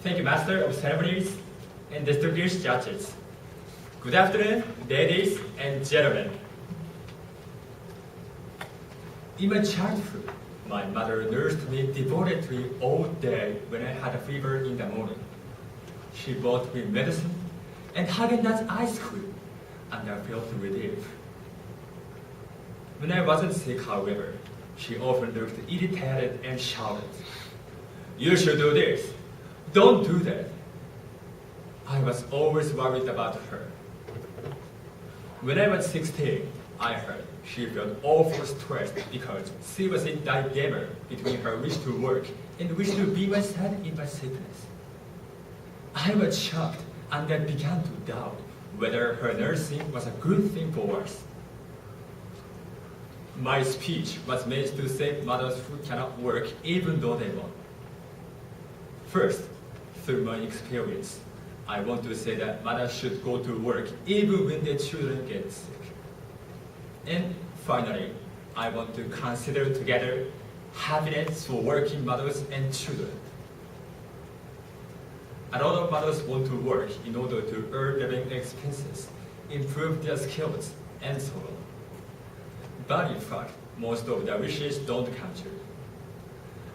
Thank you, Master of Ceremonies and distinguished judges. Good afternoon, ladies and gentlemen. In my childhood, my mother nursed me devotedly all day when I had a fever in the morning. She brought me medicine and Haagen-Dazs ice cream, and I felt relief. When I wasn't sick, however, she often looked irritated and shouted, "You should do this. Don't do that." I was always worried about her. When I was 16, I heard she felt awful stressed because she was in dilemma between her wish to work and wish to be my side in my sickness. I was shocked and I began to doubt whether her nursing was a good thing for us. My speech was made to save mothers who cannot work even though they want. First, through my experience, I want to say that mothers should go to work even when their children get sick. And finally, I want to consider together happiness for working mothers and children. A lot of mothers want to work in order to earn living expenses, improve their skills, and so on. But in fact, most of their wishes don't come true.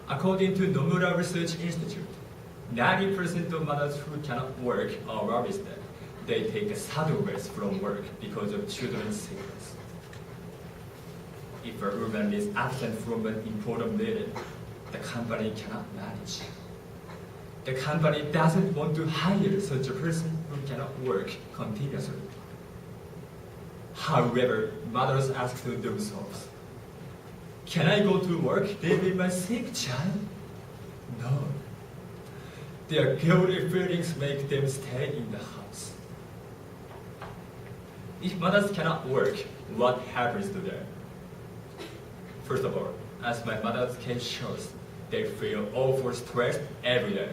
According to Nomura Research Institute, 90% of mothers who cannot work are worried that they take a sudden rest from work because of children's sickness. If a woman is absent from an important meeting, the company cannot manage. The company doesn't want to hire such a person who cannot work continuously. However, mothers ask to themselves, "Can I go to work leaving my sick child?" No. Their guilty feelings make them stay in the house. If mothers cannot work, what happens to them? First of all, as my mother's case shows, they feel awful stressed every day.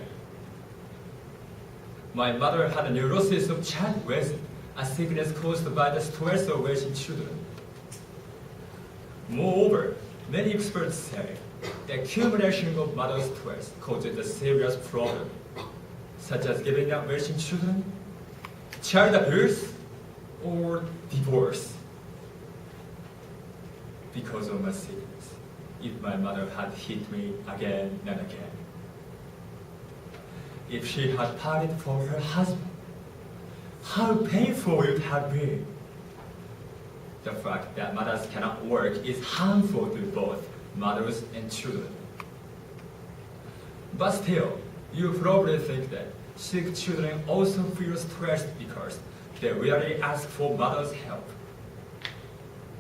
My mother had a neurosis of child raising, a sickness caused by the stress of raising children. Moreover, many experts say the accumulation of mother's stress causes a serious problem, such as giving up raising children, child abuse, or divorce. Because of my sickness, if my mother had hit me again and again, if she had parted from her husband, how painful it would have been. The fact that mothers cannot work is harmful to both mothers and children. But still, you probably think that sick children also feel stressed because they rarely ask for mother's help.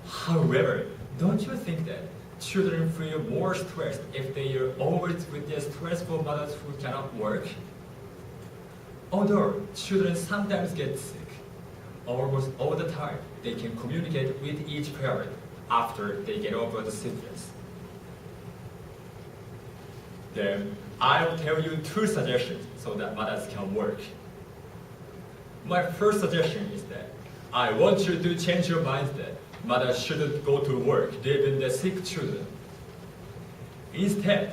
However, don't you think that children feel more stressed if they are always with their stressful mothers who cannot work? Although children sometimes get sick, almost all the time they can communicate with each parent after they get over the sickness. Then I'll tell you 2 suggestions so that mothers can work. My first suggestion is that I want you to change your mind that mothers shouldn't go to work leaving their sick children. Instead,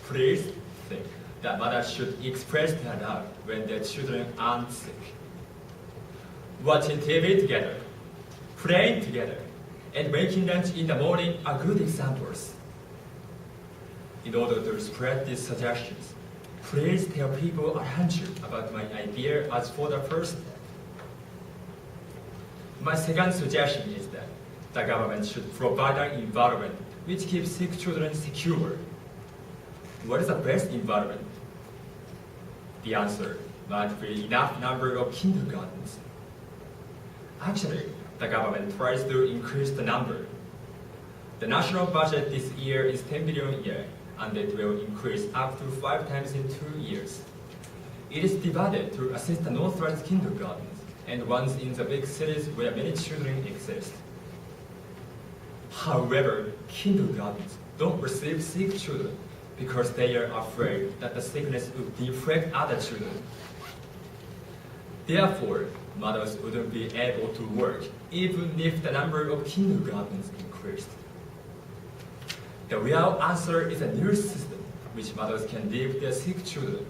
please think that mothers should express their love when their children aren't sick. Watching TV together, playing together, and making lunch in the morning are good examples. In order to spread these suggestions, please tell people around you about my idea as for the first step. My second suggestion is that the government should provide an environment which keeps sick children secure. What is the best environment? The answer might be enough number of kindergartens. Actually, the government tries to increase the number. The national budget this year is 10 billion yen, and it will increase up to 5 times in 2 years. It is divided to assist the northwest kindergartens and ones in the big cities where many children exist. However, kindergartens don't receive sick children because they are afraid that the sickness would infect other children. Therefore, mothers wouldn't be able to work even if the number of kindergartens increased. The real answer is a new system which mothers can leave their sick children.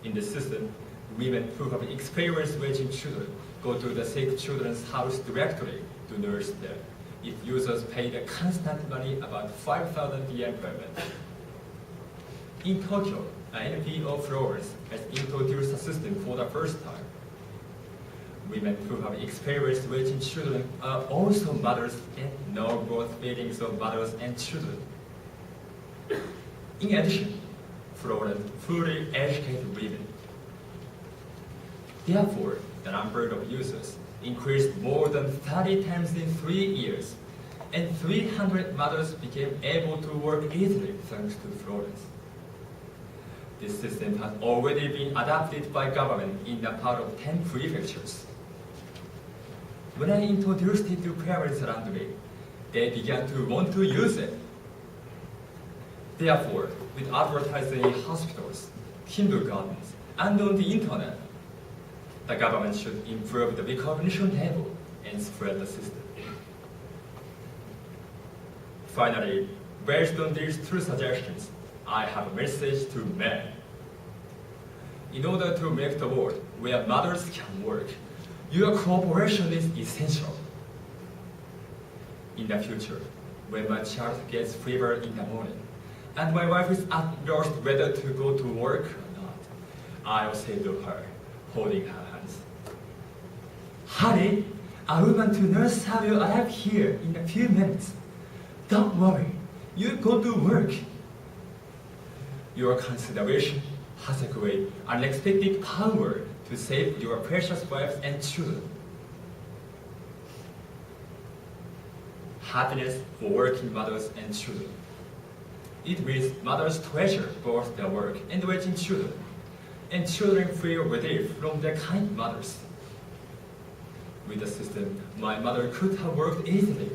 In the system, women who have experience raising children go to the sick children's house directly to nurse them. If users pay the constant money, about 5,000 yen per month. In Tokyo, an MP4 Florence has introduced a system for the first time. Women who have experience raising children are also mothers and know both feelings of mothers and children. In addition, Florence fully educated women. Therefore, the number of users increased more than 30 times in 3 years, and 300 mothers became able to work easily thanks to Florence. This system has already been adopted by government in a part of 10 prefectures. When I introduced it to parents around me, they began to want to use it. Therefore, with advertising in hospitals, kindergartens, and on the internet, the government should improve the recognition level and spread the system. Finally, based on these two suggestions, I have a message to men. In order to make the world where mothers can work, your cooperation is essential. In the future, when my child gets fever in the morning, and my wife is at lost whether to go to work or not, I'll say to her, holding her hands, "Honey, a woman to nurse her will arrive here in a few minutes. Don't worry, you go to work." Your consideration has a great unexpected power to save your precious wives and children. Happiness for working mothers and children. It means mothers treasure both their work and raising children, and children feel relief from their kind mothers. With the system, my mother could have worked easily.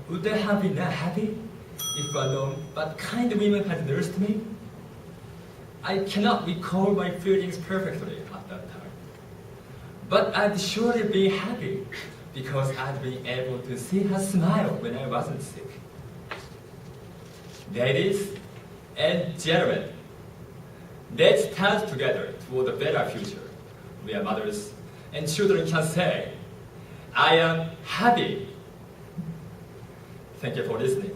Would I have been happy if I known but kind women had nursed me? I cannot recall my feelings perfectly at that time. But I'd surely be happy because I'd be able to see her smile when I wasn't sick. Ladies and gentlemen, let's stand together toward a better future where mothers and children can say, "I am happy." Thank you for listening.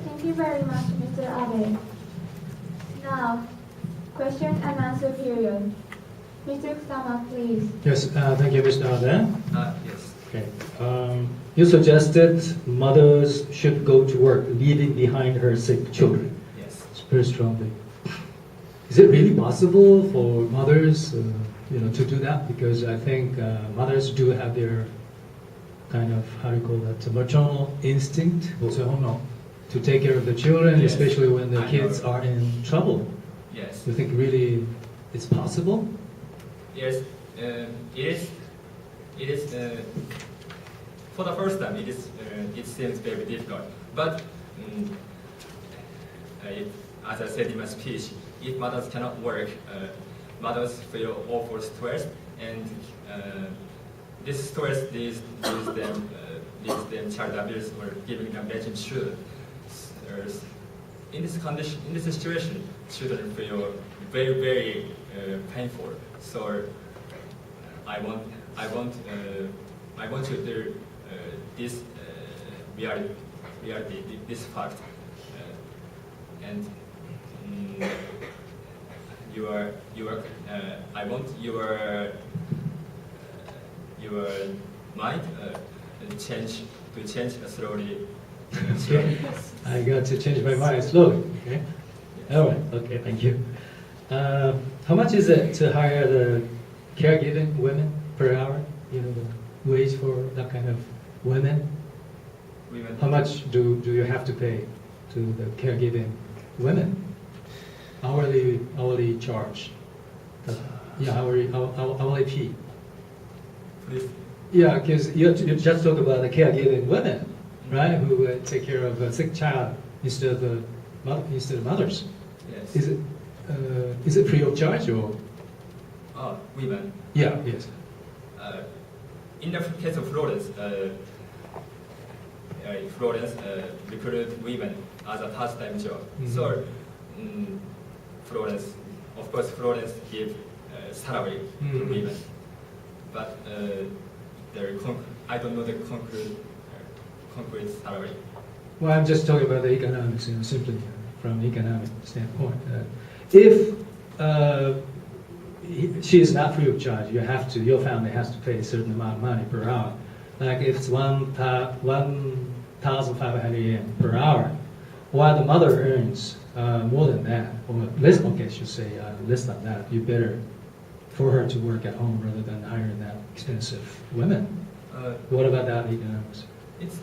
Thank you very much, Mr. Abe. Now, question and answer period. Mr. Kusama, please. Yes, thank you, Mr. Abe. Yes. Okay. You suggested mothers should go to work, leaving behind her sick children. Yes. It's very strongly. Is it really possible for mothers, to do that? Because I think mothers do have their kind of, how do you call that, maternal instinct, to take care of the children, Yes. especially when the I kids know. are in trouble. Yes. You think really it's possible? Yes. It is. For the first time, it seems very difficult. But as I said in my speech, if mothers cannot work, mothers feel awful stressed, and this stress leads them child abuse or giving them bad children. In this condition, in this situation, children feel very, very painful. So I want you to this reality, this fact, and I want your mind change slowly. Okay. I got to change my mind slowly. Okay. All right. Okay. Thank you. How much is it to hire the caregiving women per hour? The wage for that kind of women. How much do you have to pay to the caregiving women? Hourly charge. Hourly fee. Please. Yeah, because you just talk about the caregiving women, right? Who take care of a sick child instead of mothers. Yes. Is it free of charge or? Women. Yeah. Yes. In the case of Florence, Florence recruit women as a part-time job. So Florence, of course, Florence give salary to women, but I don't know the concrete salary. Well, I'm just talking about the economics, simply from economic standpoint. If she is not free of charge, your family has to pay a certain amount of money per hour. Like if it's 1,500 yen per hour, while the mother earns more than that, or less, okay, I should say less than that, you better for her to work at home rather than hiring that expensive women. What about that economics? It's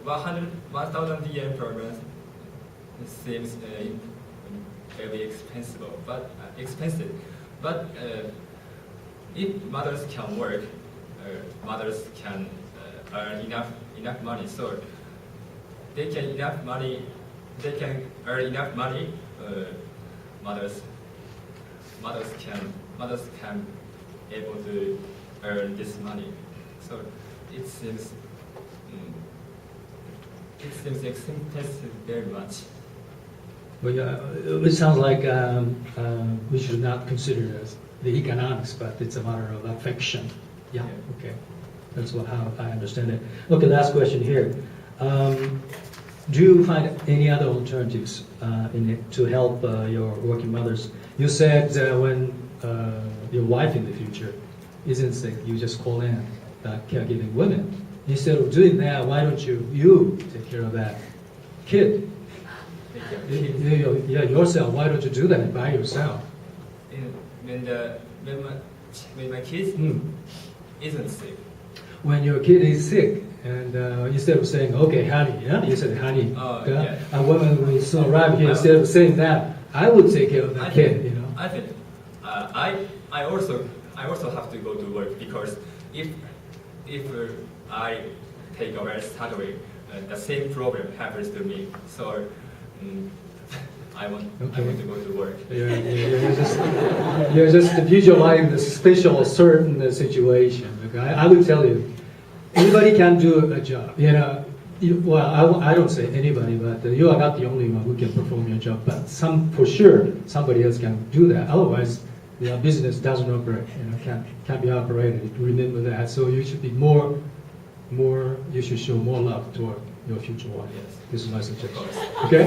1,000 yen per month. It seems very expensive, but if mothers can work, mothers can earn enough money, so they can earn enough money. Mothers can able to earn this money. So it seems expensive very much. Well, yeah, it sounds like we should not consider it as the economics, but it's a matter of affection. Yeah, okay. That's how I understand it. Okay, last question here. Do you find any other alternatives to help your working mothers? You said when your wife in the future isn't sick, you just call in caregiving women. Instead of doing that, why don't you take care of that kid? Yourself. Why don't you do that by yourself? When my kid isn't sick. When your kid is sick, and instead of saying, "Okay, honey," you said, "Honey." A woman will soon arrive here. Instead of saying that, I would take care of that kid. I think I also have to go to work, because if I take away salary, the same problem happens to me. So I want to go to work. You're just visualizing the special certain situation. Okay? I would tell you, anybody can do a job. I don't say anybody, but you are not the only one who can perform your job. But for sure, somebody else can do that. Otherwise, business doesn't operate. Can't be operated. Remember that. So you should be more. You should show more love toward your future wife. Yes. This is my suggestion. Okay.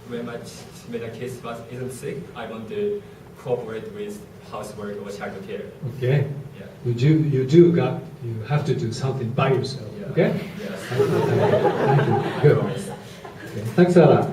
When the kid isn't sick, I want to cooperate with housework or child care. Okay. Yeah. You have to do something by yourself. Yeah. Okay. Yes. Thank you. Good. Okay. Thanks a lot.